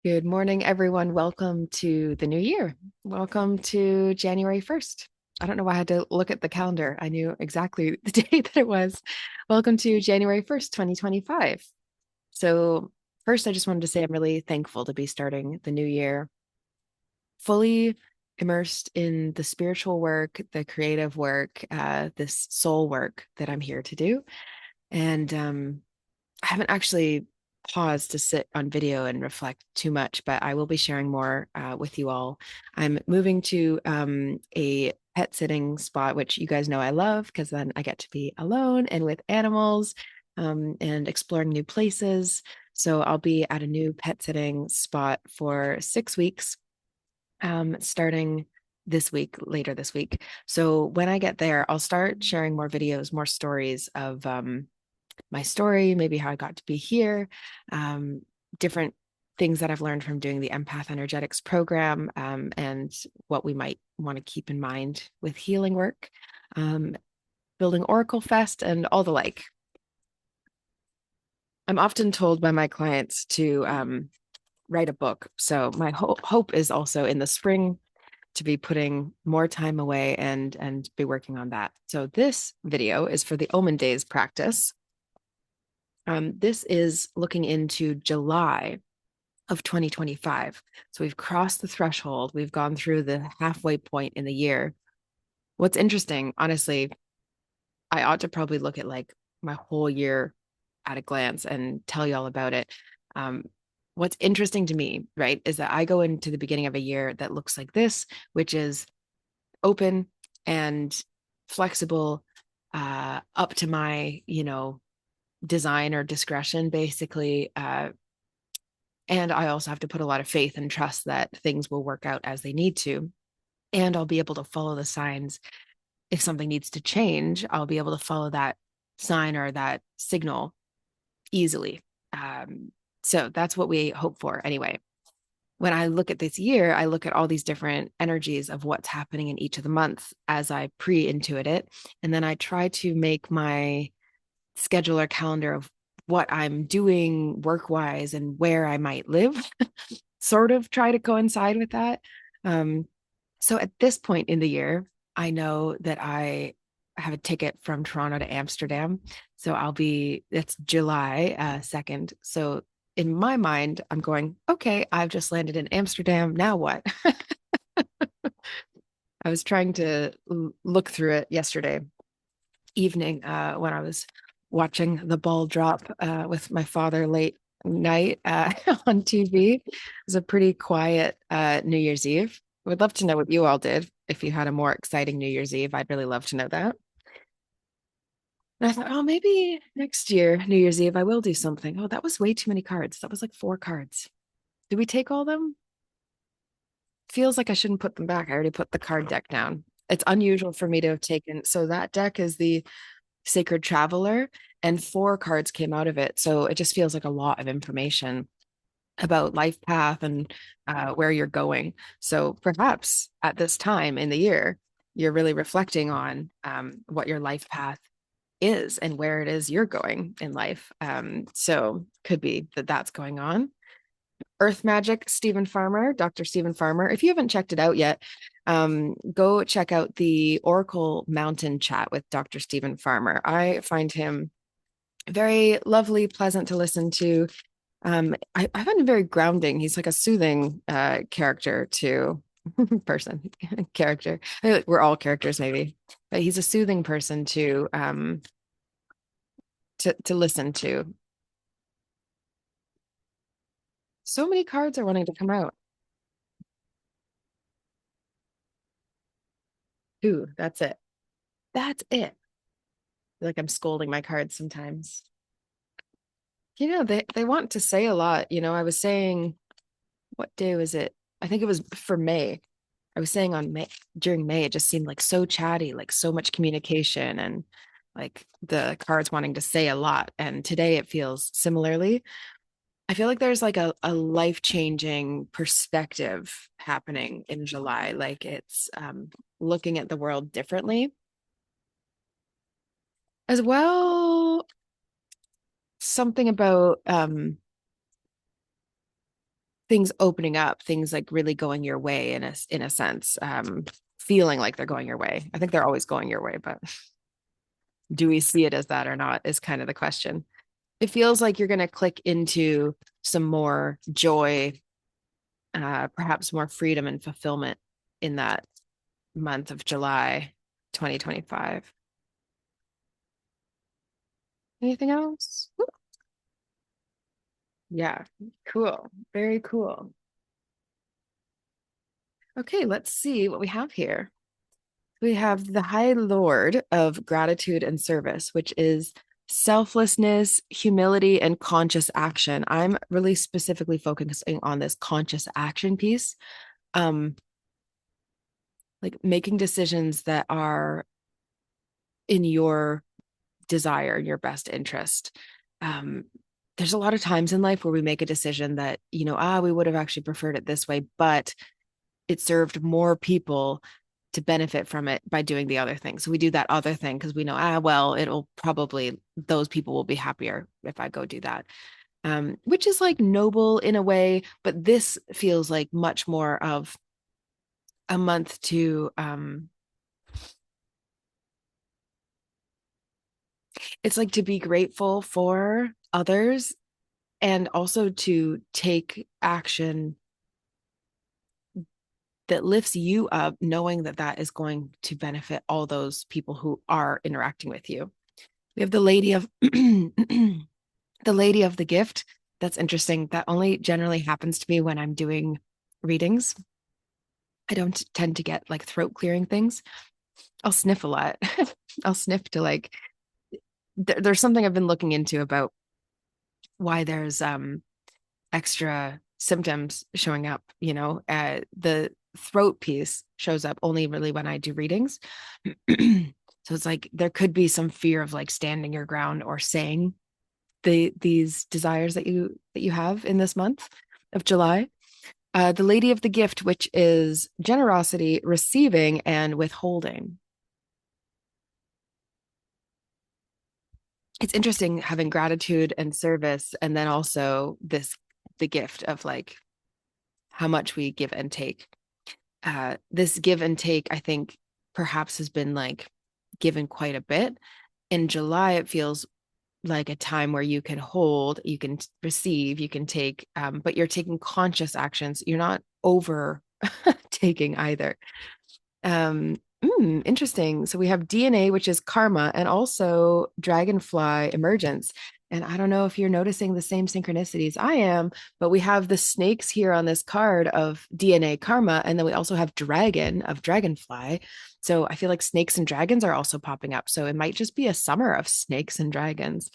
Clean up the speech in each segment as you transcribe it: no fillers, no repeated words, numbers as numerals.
Good morning, everyone. Welcome to the new year. Welcome to January 1st. I don't know why I had to look at the calendar. I knew exactly the day that it was. Welcome to January 1st, 2025. So, first, I just wanted to say I'm really thankful to be starting the new year fully immersed in the spiritual work, the creative work, this soul work that I'm here to do. And I haven't actually paused to sit on video and reflect too much, but I will be sharing more with you all. I'm moving to a pet sitting spot, which you guys know I love because then I get to be alone and with animals and exploring new places. So I'll be at a new pet sitting spot for 6 weeks, starting this week, later this week. So when I get there, I'll start sharing more videos, more stories of my story, maybe how I got to be here, um, different things that I've learned from doing the Empath Energetics program, and what we might want to keep in mind with healing work, um, building OracleFest, and all the like. I'm often told by my clients to write a book. So my hope is also in the spring to be putting more time away and be working on that. So this video is for the Omen Days practice. This is looking into July of 2025. So we've crossed the threshold. We've gone through the halfway point in the year. What's interesting, honestly, I ought to probably look at like my whole year at a glance and tell you all about it. Um, what's interesting to me, right, is that I go into the beginning of a year that looks like this, which is open and flexible, up to my, design or discretion, basically. And I also have to put a lot of faith and trust that things will work out as they need to. And I'll be able to follow the signs. If something needs to change, I'll be able to follow that sign or that signal easily. So that's what we hope for anyway. When I look at this year, I look at all these different energies of what's happening in each of the months as I pre-intuit it. And then I try to make my schedule or calendar of what I'm doing work wise and where I might live sort of try to coincide with that. Um, so at this point in the year, I know that I have a ticket from Toronto to Amsterdam. So it's July 2nd. So in my mind, I'm going, okay, I've just landed in Amsterdam. Now what? I was trying to look through it yesterday evening when I was watching the ball drop with my father late night on TV. It was a pretty quiet New Year's Eve. Would love to know what you all did. If you had a more exciting New Year's Eve, I'd really love to know that. And I thought, oh, maybe next year, New Year's Eve, I will do something. Oh, that was way too many cards. That was like 4 cards. Did we take all of them? Feels like I shouldn't put them back. I already put the card deck down. It's unusual for me to have taken. So that deck is the Sacred Traveler, and 4 cards came out of it. So it just feels like a lot of information about life path and where you're going. So perhaps at this time in the year, you're really reflecting on what your life path is and where it is you're going in life. So could be that that's going on. Earth Magic, Stephen Farmer, Dr. Stephen Farmer. If you haven't checked it out yet, go check out the Oracle Mountain chat with Dr. Stephen Farmer. I find him very lovely, pleasant to listen to. I find him very grounding. He's like a soothing character to person character. We're all characters, maybe, but he's a soothing person to listen to. So many cards are wanting to come out. Ooh, that's it. That's it. Like I'm scolding my cards sometimes. They want to say a lot. I was saying, what day was it? I think it was for May. I was saying on May during May, it just seemed like so chatty, like so much communication and like the cards wanting to say a lot. And today it feels similarly. I feel like there's like a life-changing perspective happening in July. Like it's looking at the world differently. As well, something about things opening up, things like really going your way in a sense, feeling like they're going your way. I think they're always going your way, but do we see it as that or not is kind of the question. It feels like you're going to click into some more joy, perhaps more freedom and fulfillment in that month of July 2025. Anything else? Yeah, cool. Very cool. Okay, let's see what we have here. We have the High Lord of Gratitude and Service, which is selflessness, humility, and conscious action. I'm really specifically focusing on this conscious action piece. Um, like making decisions that are in your desire, your best interest. Um, there's a lot of times in life where we make a decision that, we would have actually preferred it this way, but it served more people to benefit from it by doing the other thing. So we do that other thing because we know, well, it'll probably, those people will be happier if I go do that. Which is like noble in a way, but this feels like much more of a month to, it's like to be grateful for others and also to take action that lifts you up, knowing that that is going to benefit all those people who are interacting with you. We have the lady of the lady of the gift. That's interesting. That only generally happens to me when I'm doing readings. I don't tend to get like throat clearing things. I'll sniff a lot. I'll sniff to like there's something I've been looking into about why there's extra symptoms showing up, the throat piece shows up only really when I do readings. So it's like there could be some fear of like standing your ground or saying these desires that you have in this month of July. The Lady of the Gift, which is generosity, receiving, and withholding. It's interesting having gratitude and service, and then also the gift of like how much we give and take. This give and take, I think, perhaps has been like given quite a bit. In July, it feels like a time where you can hold, you can receive, you can take, but you're taking conscious actions. You're not over taking either. Interesting. So we have DNA, which is karma, and also dragonfly emergence. And I don't know if you're noticing the same synchronicities I am, but we have the snakes here on this card of DNA karma, and then we also have dragon of dragonfly. So I feel like snakes and dragons are also popping up. So it might just be a summer of snakes and dragons,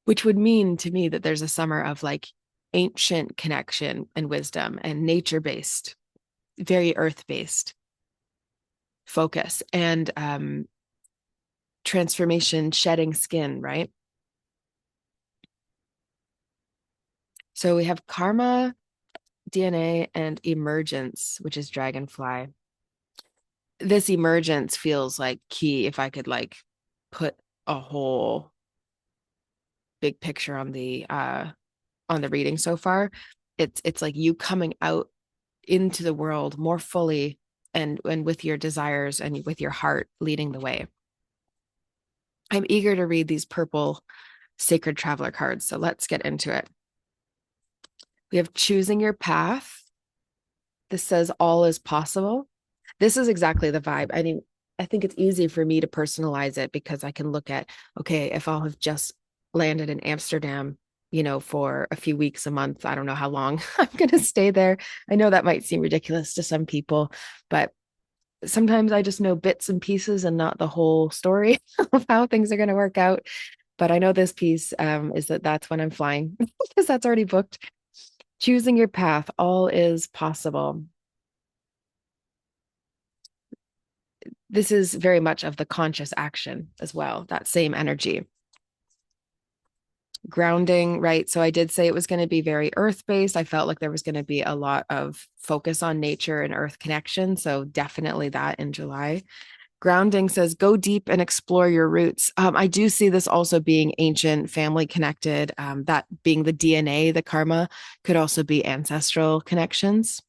which would mean to me that there's a summer of like ancient connection and wisdom and nature based, very earth based focus and transformation, shedding skin, right? So we have karma, DNA, and emergence, which is dragonfly. This emergence feels like key if I could like put a whole big picture on the reading so far. It's like you coming out into the world more fully and with your desires and with your heart leading the way. I'm eager to read these purple sacred traveler cards. So let's get into it. We have choosing your path. This says all is possible. This is exactly the vibe. I mean, I think it's easy for me to personalize it because I can look at, okay, if I'll have just landed in Amsterdam, for a few weeks, a month, I don't know how long I'm going to stay there. I know that might seem ridiculous to some people, but sometimes I just know bits and pieces and not the whole story of how things are going to work out. But I know this piece is that's when I'm flying because that's already booked. Choosing your path, all is possible. This is very much of the conscious action as well, that same energy. Grounding, right? So I did say it was going to be very earth-based. I felt like there was going to be a lot of focus on nature and earth connection. So definitely that in July. Grounding says, go deep and explore your roots. I do see this also being ancient, family connected, that being the DNA, the karma could also be ancestral connections.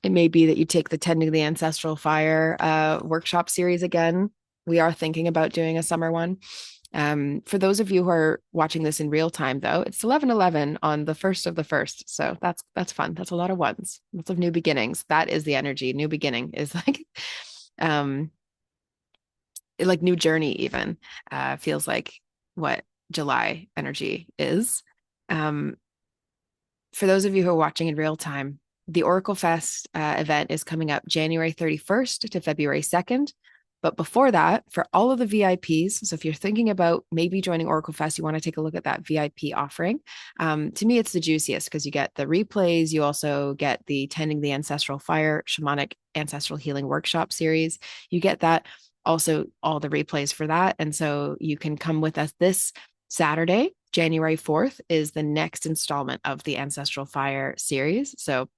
It may be that you take the Tending the Ancestral Fire workshop series again. We are thinking about doing a summer one. For those of you who are watching this in real time, though, it's 11/11 on the first of the first. So that's fun. That's a lot of ones. Lots of new beginnings. That is the energy. New beginning is um, like new journey even feels like what July energy is. Um, for those of you who are watching in real time, the OracleFest event is coming up January 31st to February 2nd. But before that, for all of the VIPs, so if you're thinking about maybe joining OracleFest, you want to take a look at that VIP offering. To me, it's the juiciest because you get the replays. You also get the Tending the Ancestral Fire Shamanic Ancestral Healing Workshop series. You get that, also all the replays for that. And so you can come with us this Saturday. January 4th is the next installment of the Ancestral Fire series. So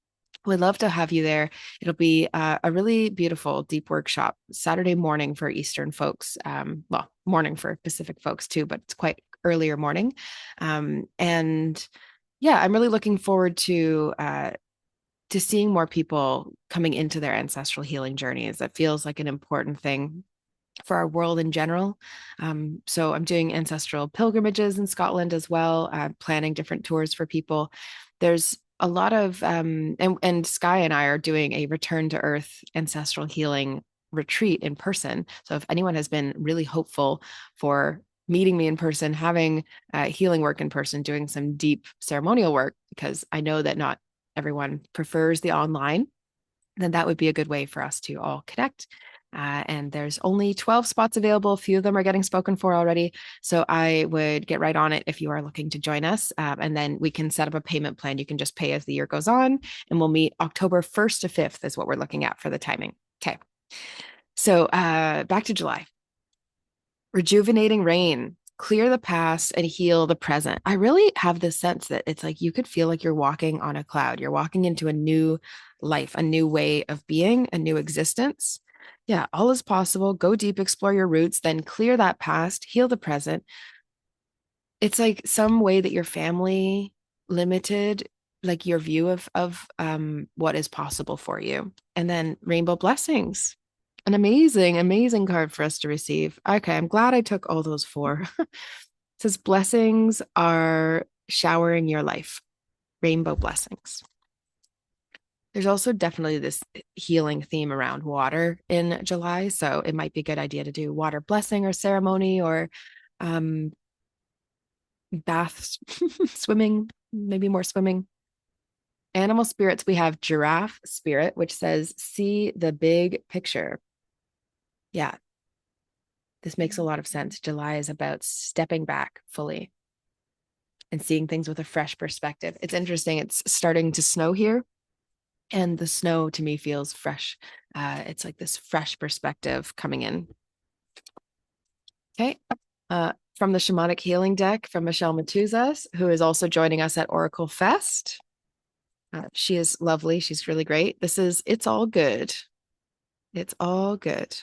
we'd love to have you there. It'll be a really beautiful deep workshop Saturday morning for Eastern folks. Well, morning for Pacific folks too, but it's quite earlier morning. And yeah, I'm really looking forward to seeing more people coming into their ancestral healing journeys. That feels like an important thing for our world in general. So I'm doing ancestral pilgrimages in Scotland as well, planning different tours for people. There's a lot of, and Sky and I are doing a return to earth ancestral healing retreat in person. So if anyone has been really hopeful for meeting me in person, having healing work in person, doing some deep ceremonial work, because I know that not everyone prefers the online, then that would be a good way for us to all connect. And there's only 12 spots available. A few of them are getting spoken for already. So I would get right on it if you are looking to join us. And then we can set up a payment plan. You can just pay as the year goes on. And we'll meet October 1st to 5th is what we're looking at for the timing. Okay. So back to July. Rejuvenating rain. Clear the past and heal the present. I really have this sense that it's like you could feel like you're walking on a cloud. You're walking into a new life, a new way of being, a new existence. Yeah, all is possible. Go deep, explore your roots, then clear that past, heal the present. It's like some way that your family limited like your view of what is possible for you. And then rainbow blessings. An amazing, amazing card for us to receive. Okay, I'm glad I took all those four. It says blessings are showering your life. Rainbow blessings. There's also definitely this healing theme around water in July. So it might be a good idea to do water blessing or ceremony or um, baths, swimming, maybe more swimming. Animal spirits, we have giraffe spirit, which says, see the big picture. Yeah, this makes a lot of sense. July is about stepping back fully and seeing things with a fresh perspective. It's interesting. It's starting to snow here, and the snow to me feels fresh. It's like this fresh perspective coming in. Okay. From the Shamanic Healing deck from Michelle Matuzas, who is also joining us at OracleFest. She is lovely. She's really great. This is It's All Good. It's all good.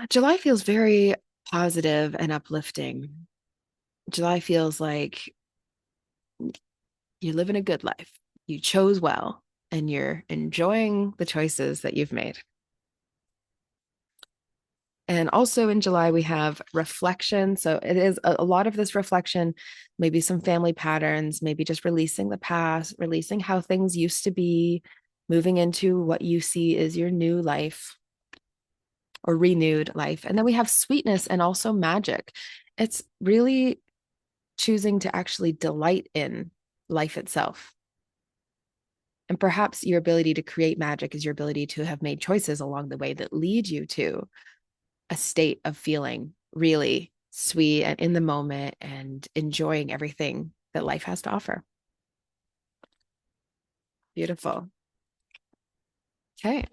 July feels very positive and uplifting. July feels like you're living a good life. You chose well and you're enjoying the choices that you've made. And also in July, we have reflection. So it is a lot of this reflection, maybe some family patterns, maybe just releasing the past, releasing how things used to be, moving into what you see is your new life or renewed life. And then we have sweetness and also magic. It's really choosing to actually delight in life itself. And perhaps your ability to create magic is your ability to have made choices along the way that lead you to a state of feeling really sweet and in the moment and enjoying everything that life has to offer. Beautiful. Okay.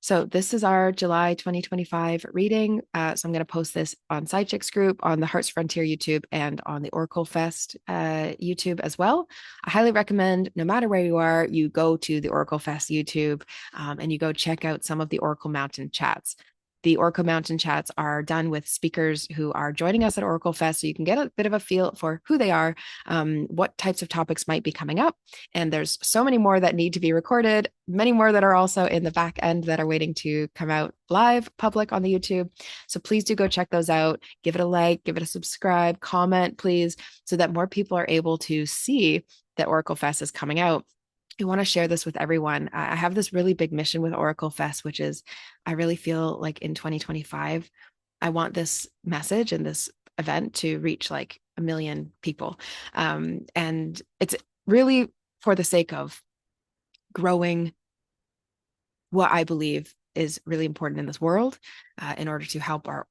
So this is our July 2025 reading. So I'm going to post this on Sidechicks group, on the Hearts Frontier YouTube, and on the OracleFest YouTube as well. I highly recommend, no matter where you are, you go to the OracleFest YouTube and you go check out some of the Oracle Mountain chats. The Oracle Mountain chats are done with speakers who are joining us at OracleFest, so you can get a bit of a feel for who they are, what types of topics might be coming up. And there's so many more that need to be recorded, many more that are also in the back end that are waiting to come out live public on the YouTube. So please do go check those out. Give it a like, give it a subscribe, comment, please, so that more people are able to see that OracleFest is coming out. I want to share this with everyone. I have this really big mission with OracleFest, which is I really feel like in 2025, I want this message and this event to reach like 1 million people. And it's really for the sake of growing what I believe is really important in this world in order to help our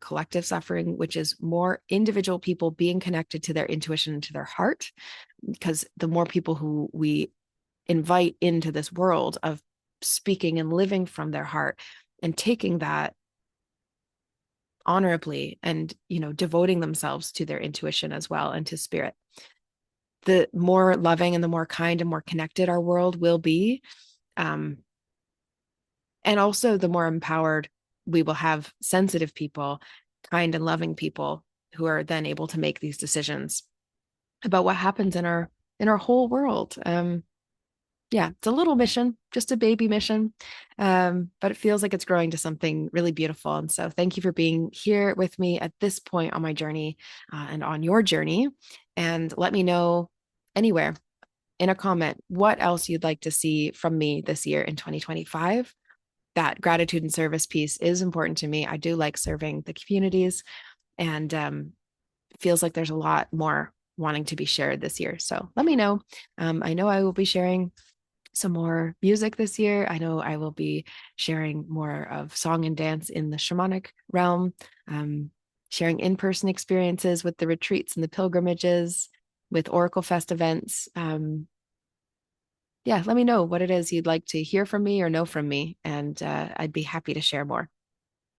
collective suffering, which is more individual people being connected to their intuition and to their heart. Because the more people who we invite into this world of speaking and living from their heart and taking that honorably and, devoting themselves to their intuition as well and to spirit, the more loving and the more kind and more connected our world will be. And also the more empowered we will have sensitive people, kind and loving people who are then able to make these decisions about what happens in our whole world. Yeah, it's a little mission, just a baby mission, but it feels like it's growing to something really beautiful. And so thank you for being here with me at this point on my journey and on your journey. And let me know anywhere in a comment what else you'd like to see from me this year in 2025. That gratitude and service piece is important to me. I do like serving the communities, and feels like there's a lot more wanting to be shared this year. So let me know. I know I will be sharing some more music this year. I know I will be sharing more of song and dance in the shamanic realm, sharing in-person experiences with the retreats and the pilgrimages, with OracleFest events. Yeah, let me know what it is you'd like to hear from me or know from me, and I'd be happy to share more.